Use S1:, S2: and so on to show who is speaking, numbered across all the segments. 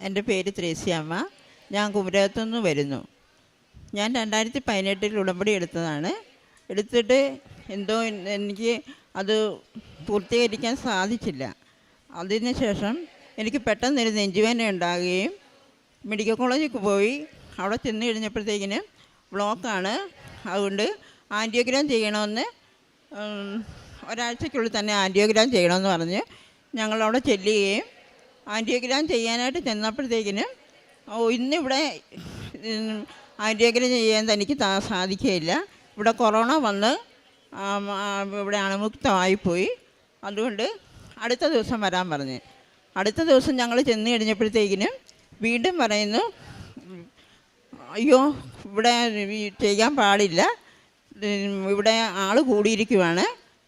S1: എൻ്റെ പേര് ത്രേസ്യാമ്മ. ഞാൻ കുമരകത്തുനിന്ന് വരുന്നു. ഞാൻ 2018 ഉടമ്പടി എടുത്തതാണ്. എടുത്തിട്ട് എന്തോ എനിക്ക് അത് പൂർത്തീകരിക്കാൻ സാധിച്ചില്ല. അതിന് ശേഷം എനിക്ക് പെട്ടെന്നൊരു നെഞ്ചുവേദന ഉണ്ടാകുകയും മെഡിക്കൽ കോളേജിൽ പോയി അവിടെ ചെന്ന് കഴിഞ്ഞപ്പോഴത്തേക്കിന് ബ്ലോക്കാണ്. അതുകൊണ്ട് ആൻറ്റിയോഗ്രാം ചെയ്യണമെന്ന് ഒരാഴ്ചയ്ക്കുള്ളിൽ തന്നെ ആൻറ്റിയോഗ്രാം ചെയ്യണമെന്ന് പറഞ്ഞ് ഞങ്ങളവിടെ ചെല്ലുകയും ആൻറ്റിയോഗ്രാം ചെയ്യാനായിട്ട് ചെന്നപ്പോഴത്തേക്കിന് ഇന്നിവിടെ ആൻറ്റിയോഗ്രാം ചെയ്യാൻ തനിക്ക് സാധിക്കുകയില്ല, ഇവിടെ കൊറോണ വന്ന് ഇവിടെ അണുമുക്തമായിപ്പോയി, അതുകൊണ്ട് അടുത്ത ദിവസം വരാൻ പറഞ്ഞ്. അടുത്ത ദിവസം ഞങ്ങൾ ചെന്ന് കഴിഞ്ഞപ്പോഴത്തേക്കിനും വീണ്ടും പറയുന്നു, അയ്യോ ഇവിടെ ചെയ്യാൻ പാടില്ല, ഇവിടെ ആൾ കൂടിയിരിക്കുവാണ്,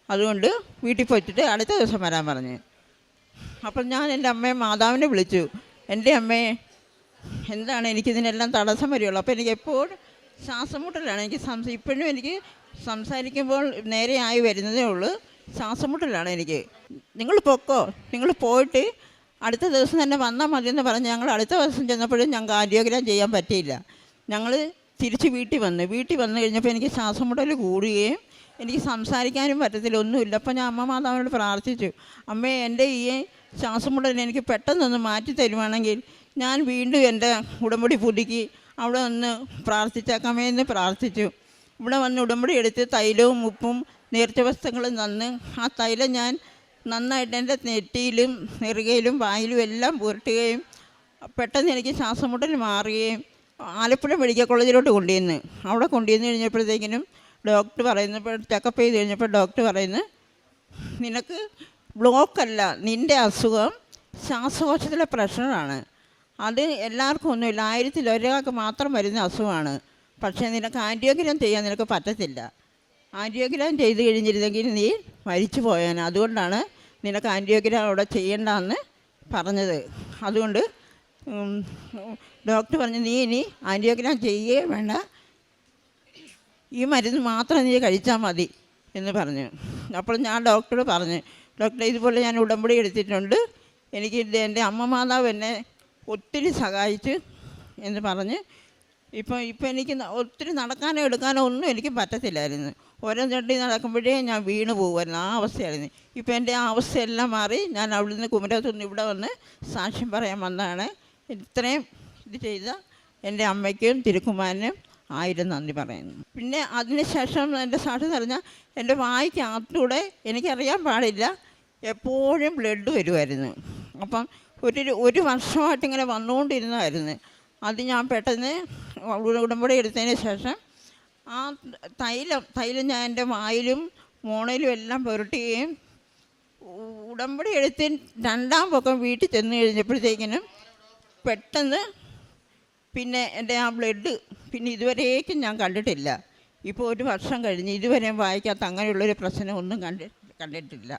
S1: അതുകൊണ്ട് വീട്ടിൽ പോയിട്ട് അടുത്ത ദിവസം വരാൻ പറഞ്ഞ്. അപ്പം ഞാൻ എൻ്റെ അമ്മയെ മാതാവിനെ വിളിച്ചു. എൻ്റെ അമ്മയെ എന്താണ് എനിക്കിതിനെല്ലാം തടസ്സം വരികയുള്ളൂ. അപ്പോൾ എനിക്ക് എപ്പോഴും ശ്വാസം മുട്ടലാണ്. ഇപ്പോഴും എനിക്ക് സംസാരിക്കുമ്പോൾ നേരെ ആയി വരുന്നതേ ഉള്ളൂ, ശ്വാസം മുട്ടലാണ് എനിക്ക്. നിങ്ങൾ പൊക്കോ, നിങ്ങൾ പോയിട്ട് അടുത്ത ദിവസം തന്നെ വന്നാൽ മതിയെന്ന് പറഞ്ഞ് ഞങ്ങൾ അടുത്ത ദിവസം ചെന്നപ്പോഴും ഞങ്ങൾക്ക് ആൻറ്റിയോഗ്രാം ചെയ്യാൻ പറ്റിയില്ല. ഞങ്ങൾ തിരിച്ച് വീട്ടിൽ വന്നു കഴിഞ്ഞപ്പോൾ എനിക്ക് ശ്വാസം മുട്ടൽ കൂടുകയും എനിക്ക് സംസാരിക്കാനും പറ്റത്തില്ല, ഒന്നുമില്ല. അപ്പോൾ ഞാൻ അമ്മ മാതാവിനോട് പ്രാർത്ഥിച്ചു, അമ്മേ എൻ്റെ ഈ ശ്വാസം മുട്ടൽ എനിക്ക് പെട്ടെന്നൊന്ന് മാറ്റി തരുവാണെങ്കിൽ ഞാൻ വീണ്ടും എൻ്റെ ഉടമ്പടി പുതുക്കി അവിടെ ഒന്ന് പ്രാർത്ഥിച്ചേക്കാമേ എന്ന് പ്രാർത്ഥിച്ചു. ഇവിടെ വന്ന് ഉടമ്പടി എടുത്ത് തൈലവും ഉപ്പും നേർച്ച വസ്തുക്കളും തന്ന് ആ തൈലം ഞാൻ നന്നായിട്ട് എൻ്റെ നെറ്റിയിലും നെറുകയിലും വായിലും എല്ലാം പുരട്ടുകയും പെട്ടെന്ന് എനിക്ക് ശ്വാസം മുട്ടൽ മാറുകയും ആലപ്പുഴ മെഡിക്കൽ കോളേജിലോട്ട് കൊണ്ടുവന്ന് അവിടെ കൊണ്ടുവന്ന് കഴിഞ്ഞപ്പോഴത്തേക്കിനും ഡോക്ടർ പറയുന്നപ്പോൾ ചെക്കപ്പ് ചെയ്ത് കഴിഞ്ഞപ്പോൾ ഡോക്ടർ പറയുന്നു, നിനക്ക് ബ്ലോക്കല്ല, നിൻ്റെ അസുഖം ശ്വാസകോശത്തിലെ പ്രഷറാണ്. അത് എല്ലാവർക്കും ഒന്നുമില്ല, 1000-ൽ ഒരാൾക്ക് മാത്രം വരുന്ന അസുഖമാണ്. പക്ഷേ നിനക്ക് ആൻറ്റിയോഗ്രാം ചെയ്യാൻ നിനക്ക് പറ്റത്തില്ല. ആൻറ്റിയോഗ്രാം ചെയ്ത് കഴിഞ്ഞിരുന്നെങ്കിൽ നീ മരിച്ചു പോയാൻ, അതുകൊണ്ടാണ് നിനക്ക് ആൻറ്റിയോഗ്രാം അവിടെ ചെയ്യേണ്ടതെന്ന് പറഞ്ഞത്. അതുകൊണ്ട് ഡോക്ടർ പറഞ്ഞു, നീ ഇനി ആൻറ്റിയോഗ്രാം ചെയ്യുകയും വേണ്ട, ഈ മരുന്ന് മാത്രം നീ കഴിച്ചാൽ മതി എന്ന് പറഞ്ഞു. അപ്പോൾ ഞാൻ ഡോക്ടറോട് പറഞ്ഞു, ഡോക്ടറെ ഇതുപോലെ ഞാൻ ഉടമ്പടി എടുത്തിട്ടുണ്ട്, എനിക്ക് എൻ്റെ അമ്മ മാതാവ് എന്നെ ഒത്തിരി സഹായിച്ചു എന്ന് പറഞ്ഞ് ഇപ്പം എനിക്ക് ഒത്തിരി നടക്കാനോ എടുക്കാനോ ഒന്നും എനിക്ക് പറ്റത്തില്ലായിരുന്നു. ഓരോ ചട്ടി നടക്കുമ്പോഴേ ഞാൻ വീണ് പോകുമായിരുന്നു, ആ അവസ്ഥയായിരുന്നു. ഇപ്പം എൻ്റെ ആ അവസ്ഥയെല്ലാം മാറി ഞാൻ അവിടെ നിന്ന് കുമരകത്തുനിന്ന് ഇവിടെ വന്ന് സാക്ഷ്യം പറയാൻ വന്നതാണ്. ഇത്രയും ഇത് ചെയ്ത എൻ്റെ അമ്മയ്ക്കും തിരുക്കുമാരനും 1000 നന്ദി പറയുന്നു. പിന്നെ അതിന് ശേഷം എൻ്റെ സാക്ഷി പറഞ്ഞാൽ എൻ്റെ വായിക്കകത്തൂടെ എനിക്കറിയാൻ പാടില്ല എപ്പോഴും ബ്ലഡ് വരുമായിരുന്നു. അപ്പം ഒരു വർഷമായിട്ടിങ്ങനെ വന്നുകൊണ്ടിരുന്നതായിരുന്നു. അത് ഞാൻ പെട്ടെന്ന് ഉടമ്പടി എടുത്തതിന് ശേഷം ആ തൈലം ഞാൻ എൻ്റെ വായിലും മോണയിലും എല്ലാം പുരട്ടുകയും ഉടമ്പടി എടുത്ത് 2ാം പക്കം വീട്ടിൽ ചെന്ന് കഴിഞ്ഞപ്പോഴത്തേക്കിനും പെട്ടെന്ന് പിന്നെ എൻ്റെ ആ ബ്ലഡ് പിന്നെ ഇതുവരേക്കും ഞാൻ കണ്ടിട്ടില്ല. ഇപ്പോൾ 1 വർഷം കഴിഞ്ഞ് ഇതുവരെയും വായിക്കാത്ത അങ്ങനെയുള്ളൊരു പ്രശ്നം ഒന്നും കണ്ടിട്ടില്ല.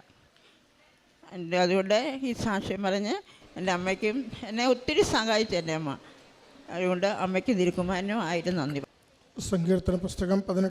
S1: അതുകൊണ്ട് ഈ സാക്ഷ്യം പറഞ്ഞ് എൻ്റെ അമ്മയ്ക്കും എന്നെ ഒത്തിരി സഹായിച്ചു എൻ്റെ അമ്മ. അതുകൊണ്ട് അമ്മയ്ക്കും തിരുക്കുമാരനും 1000 നന്ദി.
S2: സങ്കീർത്തന പുസ്തകം 18